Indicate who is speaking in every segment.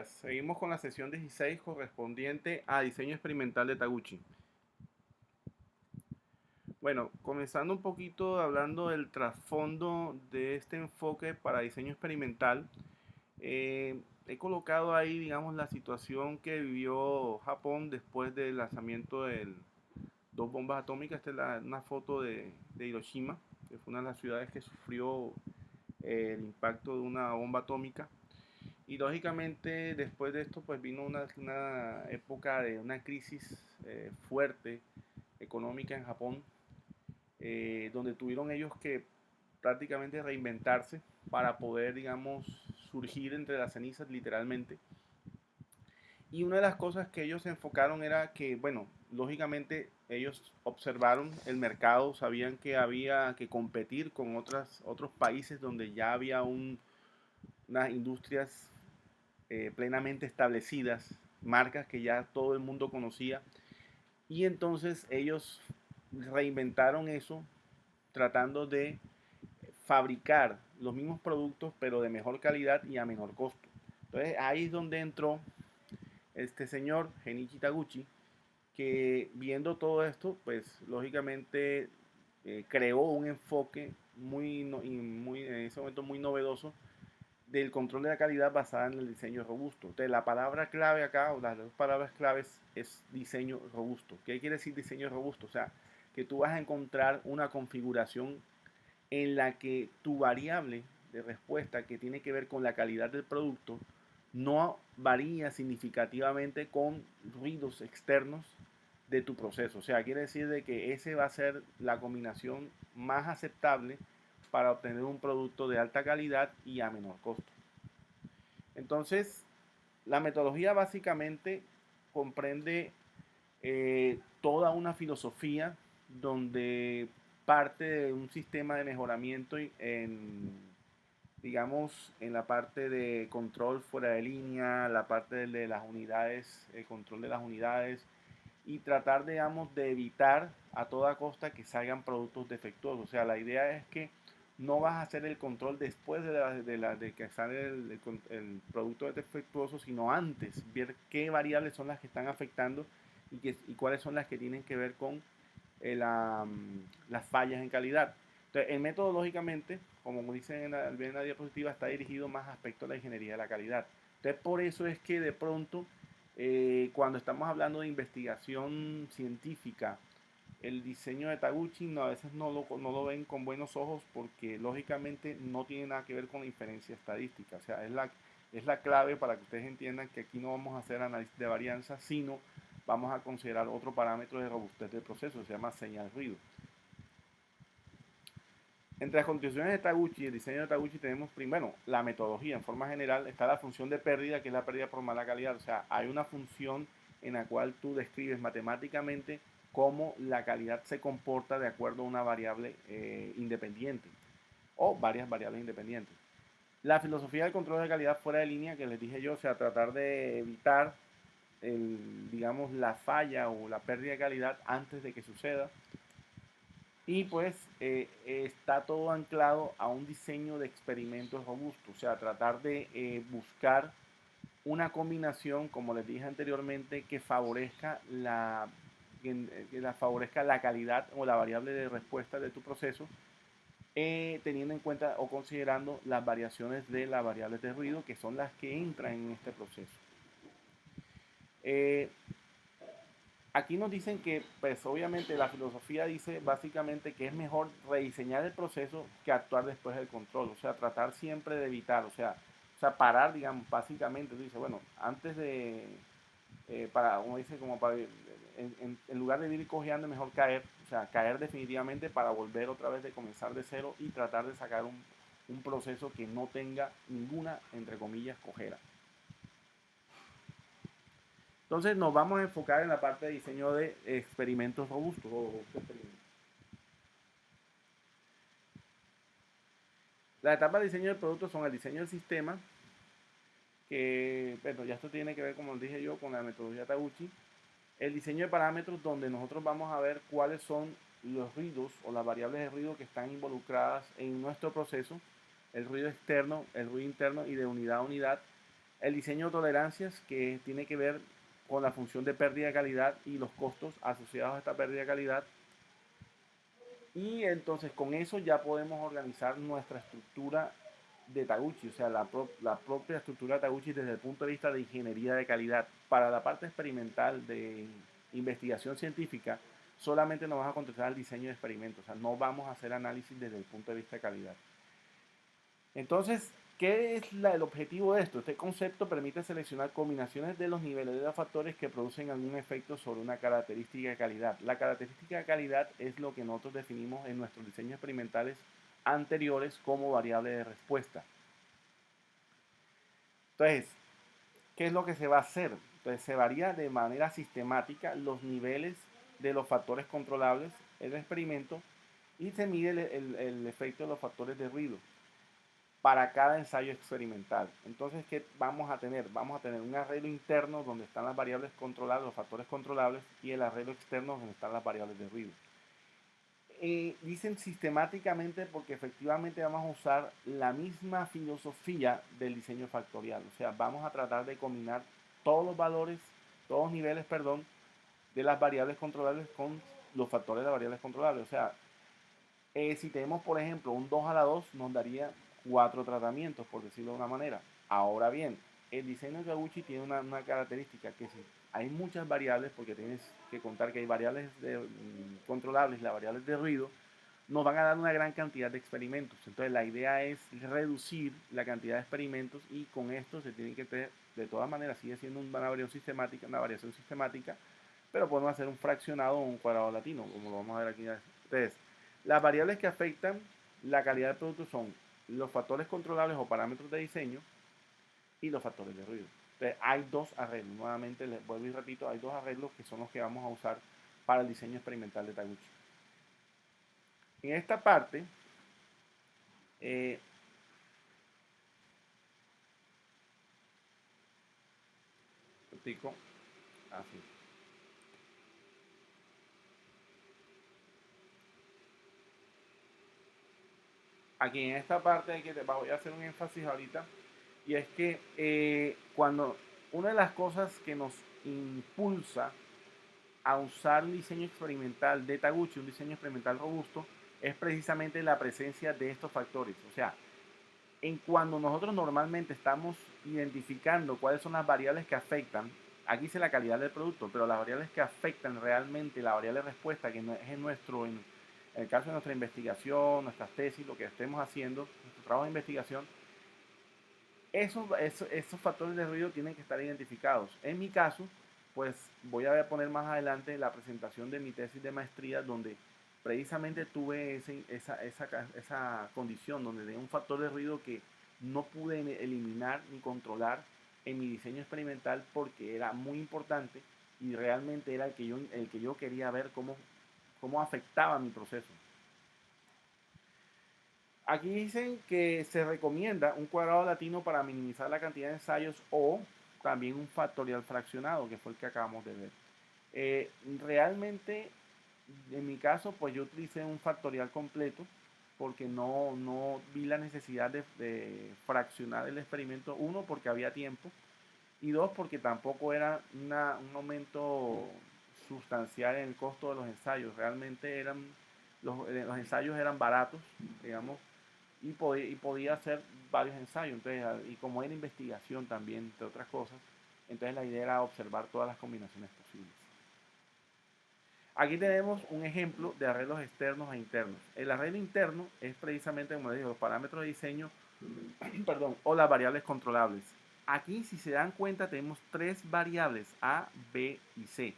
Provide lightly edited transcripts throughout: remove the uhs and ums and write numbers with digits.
Speaker 1: días. Seguimos con la sesión 16 correspondiente a diseño experimental de Taguchi. Bueno, comenzando un poquito hablando del trasfondo de este enfoque para diseño experimental, he colocado ahí, digamos, la situación que vivió Japón después del lanzamiento de dos bombas atómicas. Esta es una foto de Hiroshima, que fue una de las ciudades que sufrió el impacto de una bomba atómica. Y lógicamente después de esto pues vino una época de una crisis fuerte económica en Japón, donde tuvieron ellos que prácticamente reinventarse para poder, digamos, surgir entre las cenizas literalmente. Y una de las cosas que ellos se enfocaron era que, bueno, lógicamente ellos observaron el mercado, sabían que había que competir con otros países donde ya había unas industrias plenamente establecidas, marcas que ya todo el mundo conocía. Y entonces ellos reinventaron eso tratando de fabricar los mismos productos pero de mejor calidad y a menor costo. Entonces ahí es donde entró este señor Genichi Taguchi, que viendo todo esto pues lógicamente creó un enfoque muy en ese momento muy novedoso del control de la calidad basada en el diseño robusto. Entonces, la palabra clave acá, o las dos palabras claves, es diseño robusto. ¿Qué quiere decir diseño robusto? O sea, que tú vas a encontrar una configuración en la que tu variable de respuesta que tiene que ver con la calidad del producto no varía significativamente con ruidos externos de tu proceso. O sea, quiere decir de que ese va a ser la combinación más aceptable para obtener un producto de alta calidad y a menor costo. Entonces, la metodología básicamente comprende toda una filosofía donde parte de un sistema de mejoramiento digamos, en la parte de control fuera de línea, la parte de las unidades, el control de las unidades, y tratar, digamos, de evitar a toda costa que salgan productos defectuosos. O sea, la idea es que no vas a hacer el control después de que sale el producto defectuoso, sino antes, ver qué variables son las que están afectando y cuáles son las que tienen que ver con las fallas en calidad. Entonces, el método, lógicamente, como dicen en la diapositiva, está dirigido más a aspectos de la ingeniería de la calidad. Entonces, por eso es que de pronto cuando estamos hablando de investigación científica, el diseño de Taguchi a veces no lo ven con buenos ojos porque lógicamente no tiene nada que ver con la inferencia estadística. O sea, es la clave para que ustedes entiendan que aquí no vamos a hacer análisis de varianza, sino vamos a considerar otro parámetro de robustez del proceso, se llama señal ruido. Entre las contribuciones de Taguchi y el diseño de Taguchi tenemos primero la metodología. En forma general está la función de pérdida, que es la pérdida por mala calidad. O sea, hay una función en la cual tú describes matemáticamente cómo la calidad se comporta de acuerdo a una variable independiente o varias variables independientes. La filosofía del control de calidad fuera de línea, que les dije yo, o sea, tratar de evitar digamos, la falla o la pérdida de calidad antes de que suceda. Y pues está todo anclado a un diseño de experimentos robustos, o sea, tratar de buscar una combinación, como les dije anteriormente, que favorezca la calidad o la variable de respuesta de tu proceso, teniendo en cuenta o considerando las variaciones de las variables de ruido, que son las que entran en este proceso. Eh, Aquí nos dicen que, pues obviamente la filosofía dice básicamente que es mejor rediseñar el proceso que actuar después del control, o sea, tratar siempre de evitar, o sea parar, digamos, básicamente, tú dices, bueno, antes de, para, uno dice como para, en lugar de ir cojeando, mejor caer, o sea, caer definitivamente para volver otra vez de comenzar de cero y tratar de sacar un proceso que no tenga ninguna, entre comillas, cojera. Entonces nos vamos a enfocar en la parte de diseño de experimentos robustos Las etapas de diseño del producto son el diseño del sistema, que bueno, ya esto tiene que ver, como les dije yo, con la metodología Taguchi. El diseño de parámetros, donde nosotros vamos a ver cuáles son los ruidos o las variables de ruido que están involucradas en nuestro proceso, el ruido externo, el ruido interno y de unidad a unidad. El diseño de tolerancias, que tiene que ver con la función de pérdida de calidad y los costos asociados a esta pérdida de calidad. Y entonces con eso ya podemos organizar nuestra estructura de Taguchi, o sea, la propia estructura de Taguchi desde el punto de vista de ingeniería de calidad. Para la parte experimental de investigación científica, solamente nos vamos a concentrar el diseño de experimentos, o sea, no vamos a hacer análisis desde el punto de vista de calidad. Entonces, ¿qué es el objetivo de esto? Este concepto permite seleccionar combinaciones de los niveles de los factores que producen algún efecto sobre una característica de calidad. La característica de calidad es lo que nosotros definimos en nuestros diseños experimentales anteriores como variable de respuesta. Entonces, ¿qué es lo que se va a hacer? Entonces, se varía de manera sistemática los niveles de los factores controlables en el experimento y se mide el efecto de los factores de ruido para cada ensayo experimental. Entonces, ¿qué vamos a tener? Vamos a tener un arreglo interno donde están las variables controlables, los factores controlables, y el arreglo externo donde están las variables de ruido. Dicen sistemáticamente porque efectivamente vamos a usar la misma filosofía del diseño factorial. O sea, vamos a tratar de combinar todos los valores, todos los niveles, perdón, de las variables controlables con los factores de las variables controlables. O sea, si tenemos, por ejemplo, un 2 a la 2, nos daría 4 tratamientos, por decirlo de una manera. Ahora bien, el diseño de Taguchi tiene una característica que si hay muchas variables, porque tienes que contar que hay variables controlables y las variables de ruido, nos van a dar una gran cantidad de experimentos. Entonces la idea es reducir la cantidad de experimentos y con esto se tiene que tener, de todas maneras, sigue siendo una variación sistemática, pero podemos hacer un fraccionado o un cuadrado latino, como lo vamos a ver aquí. Entonces, las variables que afectan la calidad del producto son los factores controlables o parámetros de diseño y los factores de ruido. Entonces, hay dos arreglos. Nuevamente, les vuelvo y repito, hay dos arreglos que son los que vamos a usar para el diseño experimental de Taguchi. En esta parte, eh, así. Aquí en esta parte hay que voy a hacer un énfasis ahorita, y es que cuando una de las cosas que nos impulsa a usar un diseño experimental de Taguchi, un diseño experimental robusto, es precisamente la presencia de estos factores. O sea, en cuando nosotros normalmente estamos identificando cuáles son las variables que afectan, aquí dice la calidad del producto, pero las variables que afectan realmente la variable de respuesta, que es en el caso de nuestra investigación, nuestras tesis, lo que estemos haciendo, nuestro trabajo de investigación, esos factores de ruido tienen que estar identificados. En mi caso, pues voy a poner más adelante la presentación de mi tesis de maestría, donde precisamente tuve esa condición, donde de un factor de ruido que no pude eliminar ni controlar en mi diseño experimental porque era muy importante y realmente era el que yo quería ver cómo afectaba mi proceso. Aquí dicen que se recomienda un cuadrado latino para minimizar la cantidad de ensayos o también un factorial fraccionado, que fue el que acabamos de ver. Realmente, en mi caso, pues yo utilicé un factorial completo porque no vi la necesidad de fraccionar el experimento. Uno, porque había tiempo, y dos, porque tampoco era un aumento sustancial en el costo de los ensayos. Realmente los ensayos eran baratos, digamos, y podía hacer varios ensayos. Entonces, y como era investigación también, entre otras cosas, entonces la idea era observar todas las combinaciones posibles. Aquí tenemos un ejemplo de arreglos externos e internos. El arreglo interno es precisamente, como les digo, los parámetros de diseño, perdón, o las variables controlables. Aquí, si se dan cuenta, tenemos tres variables, A, B y C.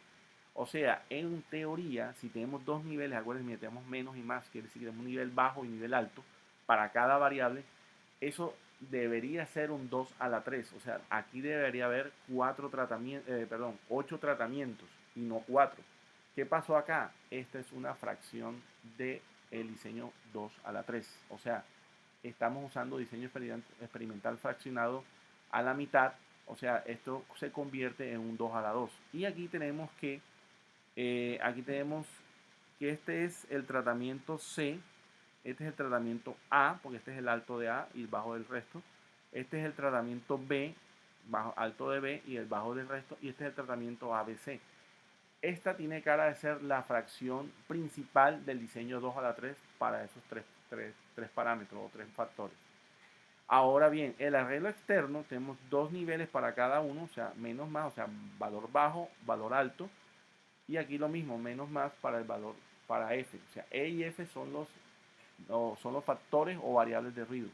Speaker 1: O sea, en teoría, si tenemos dos niveles, acuérdense, tenemos menos y más, quiere decir que tenemos un nivel bajo y nivel alto para cada variable, eso debería ser un 2 a la 3. O sea, aquí debería haber 8 tratamientos y no 4. ¿Qué pasó acá? Esta es una fracción del diseño 2 a la 3. O sea, estamos usando diseño experimental fraccionado a la mitad. O sea, esto se convierte en un 2 a la 2. Y aquí tenemos que este es el tratamiento C, este es el tratamiento A, porque este es el alto de A y el bajo del resto. Este es el tratamiento B, bajo, alto de B y el bajo del resto, y este es el tratamiento ABC. Esta tiene cara de ser la fracción principal del diseño 2 a la 3 para esos tres parámetros o tres factores. Ahora bien, el arreglo externo tenemos dos niveles para cada uno, o sea, menos más, o sea, valor bajo, valor alto, y aquí lo mismo, menos más para el valor para F, o sea, E y F son los factores o variables de ruido.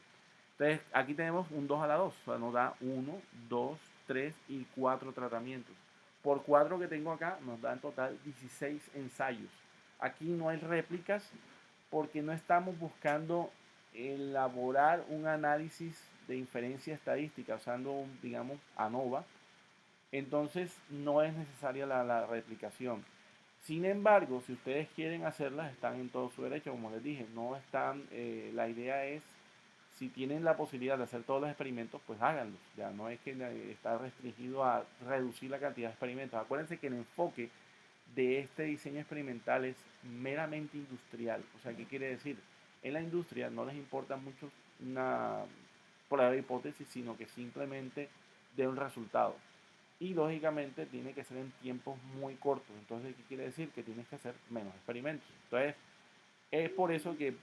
Speaker 1: Entonces, aquí tenemos un 2 a la 2, o sea, nos da 1, 2, 3 y 4 tratamientos. Por 4 que tengo acá, nos da en total 16 ensayos. Aquí no hay réplicas porque no estamos buscando elaborar un análisis de inferencia estadística usando, digamos, ANOVA. Entonces, no es necesaria la replicación. Sin embargo, si ustedes quieren hacerlas, están en todo su derecho, como les dije, no están, la idea es, si tienen la posibilidad de hacer todos los experimentos, pues háganlos, ya no es que está restringido a reducir la cantidad de experimentos. Acuérdense que el enfoque de este diseño experimental es meramente industrial, o sea, ¿qué quiere decir? En la industria no les importa mucho una prueba de hipótesis, sino que simplemente dé un resultado y lógicamente tiene que ser en tiempos muy cortos. Entonces, ¿qué quiere decir? Que tienes que hacer menos experimentos. Entonces, es por eso que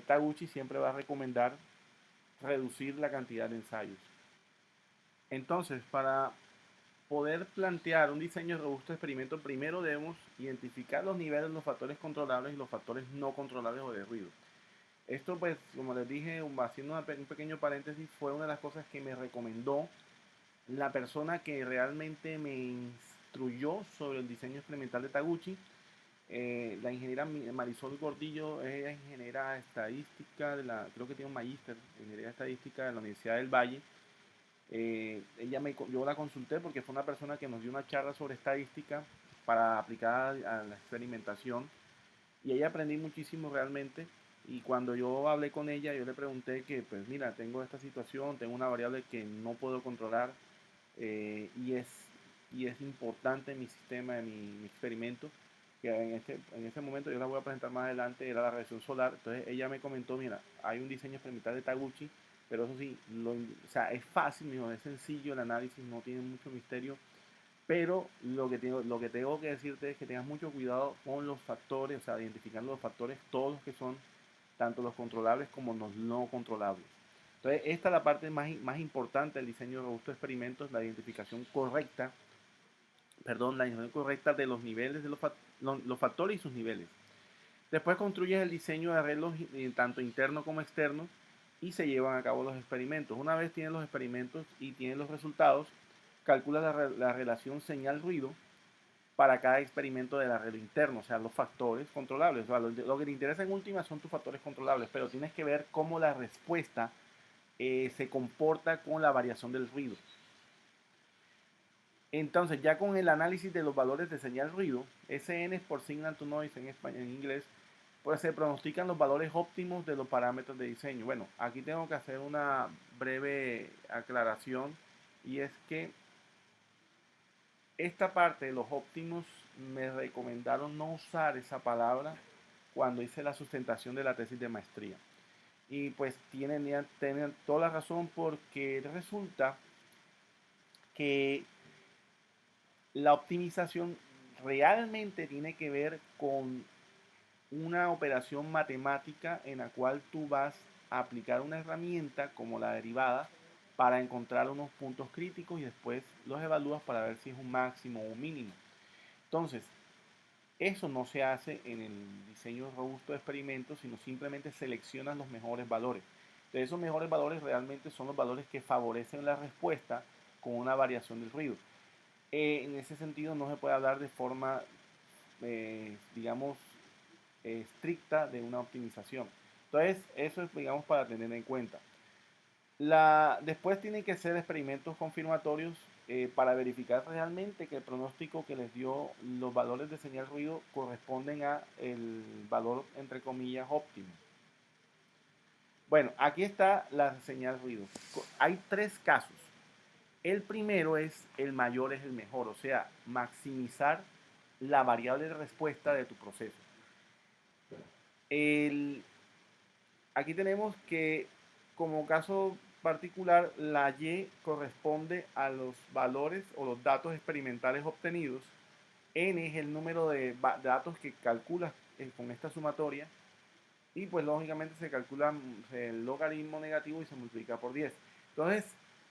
Speaker 1: Taguchi siempre va a recomendar reducir la cantidad de ensayos. Entonces, para poder plantear un diseño robusto de experimento, primero debemos identificar los niveles de los factores controlables y los factores no controlables o de ruido. Esto, pues, como les dije, haciendo un pequeño paréntesis, fue una de las cosas que me recomendó la persona que realmente me instruyó sobre el diseño experimental de Taguchi. La ingeniera Marisol Gordillo es ingeniera estadística creo que tiene un magíster en ingeniería estadística de la Universidad del Valle. Yo la consulté porque fue una persona que nos dio una charla sobre estadística para aplicar a la experimentación y ahí aprendí muchísimo realmente. Y cuando yo hablé con ella, yo le pregunté que, pues mira, tengo esta situación, tengo una variable que no puedo controlar, eh, y, es, y es importante en mi sistema, en mi experimento, que en este momento yo la voy a presentar más adelante, era la radiación solar. Entonces ella me comentó, mira, hay un diseño experimental de Taguchi, pero eso sí, o sea, es fácil, mijo, es sencillo el análisis, no tiene mucho misterio, pero lo que tengo que decirte es que tengas mucho cuidado con los factores, o sea, identificando los factores, todos que son tanto los controlables como los no controlables. Entonces, esta es la parte más importante del diseño robusto de experimentos, la identificación correcta, perdón, la identificación correcta de los niveles de los factores y sus niveles. Después construyes el diseño de arreglos tanto internos como externos y se llevan a cabo los experimentos. Una vez tienes los experimentos y tienes los resultados, calculas la relación señal-ruido para cada experimento del arreglo interno, o sea, los factores controlables. O sea, lo que te interesa en última son tus factores controlables, pero tienes que ver cómo la respuesta se comporta con la variación del ruido. Entonces, ya con el análisis de los valores de señal ruido, SN es por signal to noise en español, en inglés, pues se pronostican los valores óptimos de los parámetros de diseño. Bueno, aquí tengo que hacer una breve aclaración y es que esta parte de los óptimos me recomendaron no usar esa palabra cuando hice la sustentación de la tesis de maestría. Y pues tienen toda la razón porque resulta que la optimización realmente tiene que ver con una operación matemática en la cual tú vas a aplicar una herramienta como la derivada para encontrar unos puntos críticos y después los evalúas para ver si es un máximo o un mínimo. Entonces, eso no se hace en el diseño robusto de experimentos, sino simplemente seleccionas los mejores valores. De esos mejores valores realmente son los valores que favorecen la respuesta con una variación del ruido. En ese sentido no se puede hablar de forma, digamos, estricta de una optimización. Entonces, eso es, digamos, para tener en cuenta. Después tienen que ser experimentos confirmatorios para verificar realmente que el pronóstico que les dio los valores de señal ruido corresponden a el valor, entre comillas, óptimo. Bueno, aquí está la señal ruido. Hay tres casos. El primero es el mayor es el mejor, o sea, maximizar la variable de respuesta de tu proceso. Aquí tenemos que, como caso particular, la Y corresponde a los valores o los datos experimentales obtenidos. N es el número de datos que calculas con esta sumatoria. Y pues lógicamente se calcula el logaritmo negativo y se multiplica por 10. Entonces,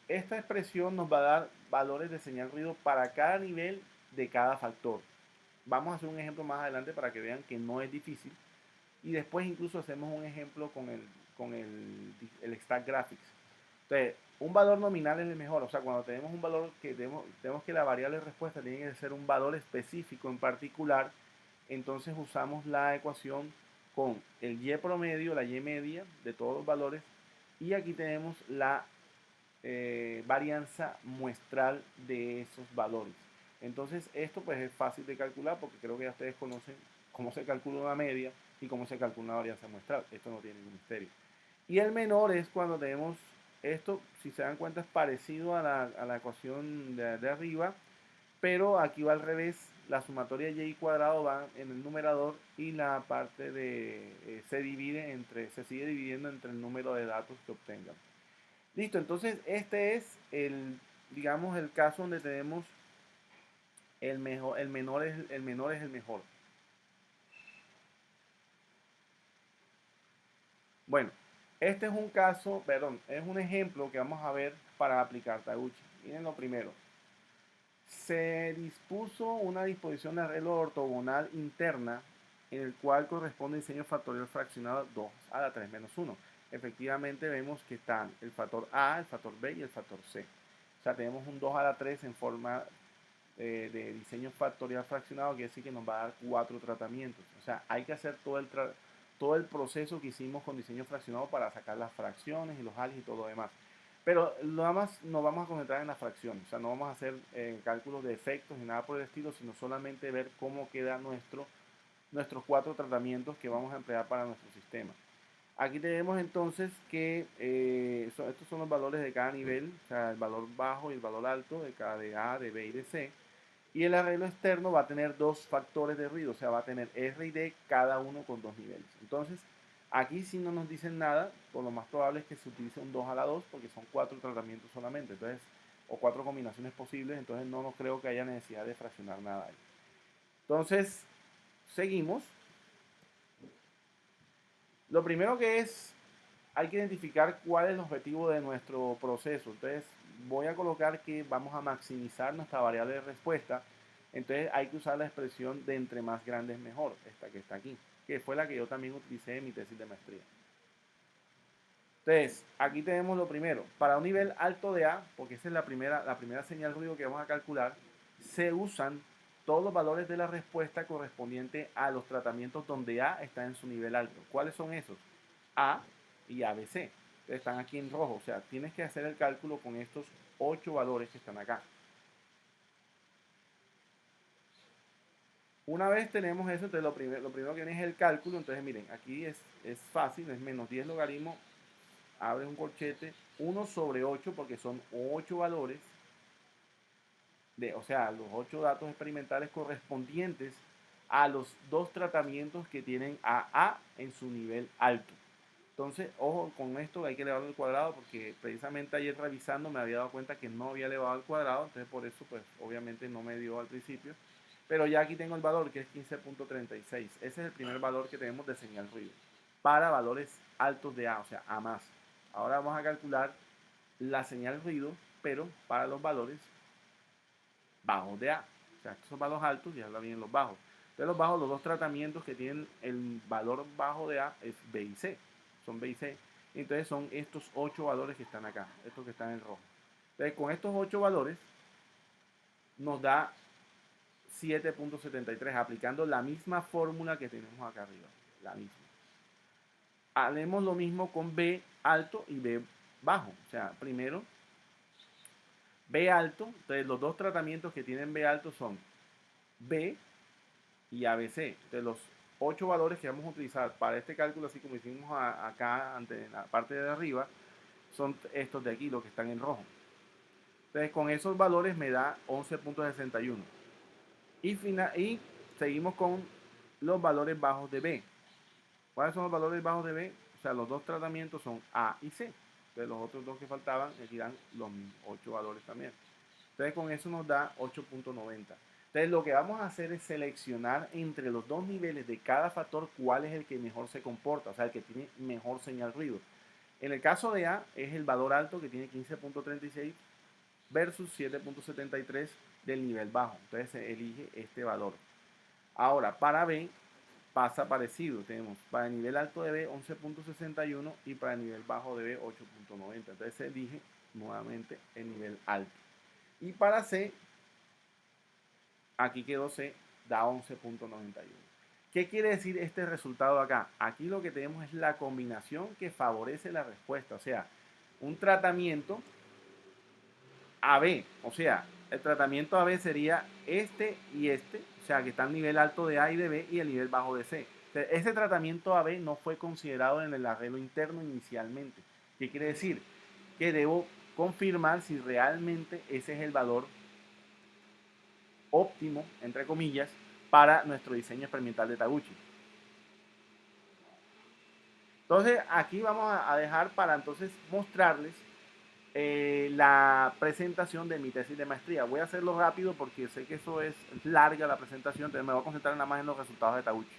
Speaker 1: esta expresión nos va a dar valores de señal ruido para cada nivel de cada factor. Vamos a hacer un ejemplo más adelante para que vean que no es difícil. Y después incluso hacemos un ejemplo con el Stack Graphics. Entonces, un valor nominal es el mejor. O sea, cuando tenemos un valor que tenemos que la variable de respuesta tiene que ser un valor específico en particular, entonces usamos la ecuación con el Y promedio, la Y media de todos los valores. Y aquí tenemos la varianza muestral de esos valores. Entonces esto pues es fácil de calcular porque creo que ya ustedes conocen cómo se calcula una media y cómo se calcula una varianza muestral. Esto no tiene ningún misterio. Y el menor es cuando tenemos esto, si se dan cuenta, es parecido a la ecuación de arriba, pero aquí va al revés. La sumatoria y cuadrado va en el numerador y la parte de se sigue dividiendo entre el número de datos que obtengan. Listo, entonces este es digamos, el caso donde tenemos el menor es el mejor. Bueno, este es un caso, perdón, es un ejemplo que vamos a ver para aplicar Taguchi. Miren lo primero. Se dispuso una disposición de arreglo ortogonal interna en el cual corresponde diseño factorial fraccionado 2 a la 3 menos 1. Efectivamente vemos que están el factor A, el factor B y el factor C. O sea, tenemos un 2 a la 3 en forma de diseño factorial fraccionado, que quiere decir que nos va a dar 4 tratamientos. O sea, hay que hacer todo el proceso que hicimos con diseño fraccionado para sacar las fracciones y los alias y todo lo demás. Pero nada más nos vamos a concentrar en la fracción. O sea, no vamos a hacer cálculos de efectos ni nada por el estilo, sino solamente ver cómo quedan nuestros 4 tratamientos que vamos a emplear para nuestro sistema. Aquí tenemos entonces que estos son los valores de cada nivel, o sea, el valor bajo y el valor alto de cada de A, de B y de C. Y el arreglo externo va a tener 2 factores de ruido, o sea, va a tener R y D cada uno con 2 niveles. Entonces, aquí si no nos dicen nada, por lo más probable es que se utilice un 2 a la 2 porque son 4 tratamientos solamente, entonces, o 4 combinaciones posibles, entonces no creo que haya necesidad de fraccionar nada ahí. Entonces, seguimos. Lo primero que hay que identificar cuál es el objetivo de nuestro proceso. Entonces, voy a colocar que vamos a maximizar nuestra variable de respuesta. Entonces, hay que usar la expresión de entre más grande es mejor, esta que está aquí, que fue la que yo también utilicé en mi tesis de maestría. Entonces, aquí tenemos lo primero. Para un nivel alto de A, porque esa es la primera señal ruido que vamos a calcular, se usan todos los valores de la respuesta correspondiente a los tratamientos donde A está en su nivel alto. ¿Cuáles son esos? A y ABC. Están aquí en rojo. O sea, tienes que hacer el cálculo con estos 8 valores que están acá. Una vez tenemos eso, entonces lo primero que viene es el cálculo. Entonces, miren, aquí es fácil, es menos 10 logaritmo, abre un corchete, 1 sobre 8, porque son 8 valores, o sea, los 8 datos experimentales correspondientes a los 2 tratamientos que tienen a A en su nivel alto. Entonces, ojo con esto, hay que elevarlo al cuadrado porque precisamente ayer revisando me había dado cuenta que no había elevado al cuadrado, entonces por eso pues obviamente no me dio al principio. Pero ya aquí tengo el valor que es 15.36. Ese es el primer valor que tenemos de señal ruido para valores altos de A, o sea, A más. Ahora vamos a calcular la señal ruido, pero para los valores bajos de A. O sea, estos son valores altos y ahora vienen los bajos. De los bajos, los 2 tratamientos que tienen el valor bajo de A es B y C. Son B y C. Entonces son estos 8 valores que están acá, estos que están en rojo. Entonces con estos 8 valores nos da 7.73, aplicando la misma fórmula que tenemos acá arriba. La misma. Haremos lo mismo con B alto y B bajo. O sea, primero B alto, entonces los 2 tratamientos que tienen B alto son B y ABC. De los 8 valores que vamos a utilizar para este cálculo, así como hicimos acá ante la parte de arriba, son estos de aquí, los que están en rojo. Entonces con esos valores me da 11.61. Y seguimos con los valores bajos de B. ¿Cuáles son los valores bajos de B? O sea, los 2 tratamientos son A y C. Entonces los otros dos que faltaban aquí dan los 8 valores también. Entonces con eso nos da 8.90. Entonces lo que vamos a hacer es seleccionar entre los dos niveles de cada factor cuál es el que mejor se comporta, o sea, el que tiene mejor señal ruido. En el caso de A es el valor alto que tiene 15.36 versus 7.73 del nivel bajo. Entonces se elige este valor. Ahora para B pasa parecido. Tenemos para el nivel alto de B 11.61 y para el nivel bajo de B 8.90. Entonces se elige nuevamente el nivel alto. Y para C, aquí quedó C, da 11.91. ¿Qué quiere decir este resultado acá? Aquí lo que tenemos es la combinación que favorece la respuesta. O sea, un tratamiento AB. O sea, el tratamiento AB sería este y este. O sea, que está el nivel alto de A y de B y el nivel bajo de C. Ese tratamiento AB no fue considerado en el arreglo interno inicialmente. ¿Qué quiere decir? Que debo confirmar si realmente ese es el valor óptimo, entre comillas, para nuestro diseño experimental de Taguchi. Entonces, aquí vamos a dejar para entonces mostrarles la presentación de mi tesis de maestría. Voy a hacerlo rápido porque sé que eso es larga la presentación, entonces me voy a concentrar nada más en los resultados de Taguchi.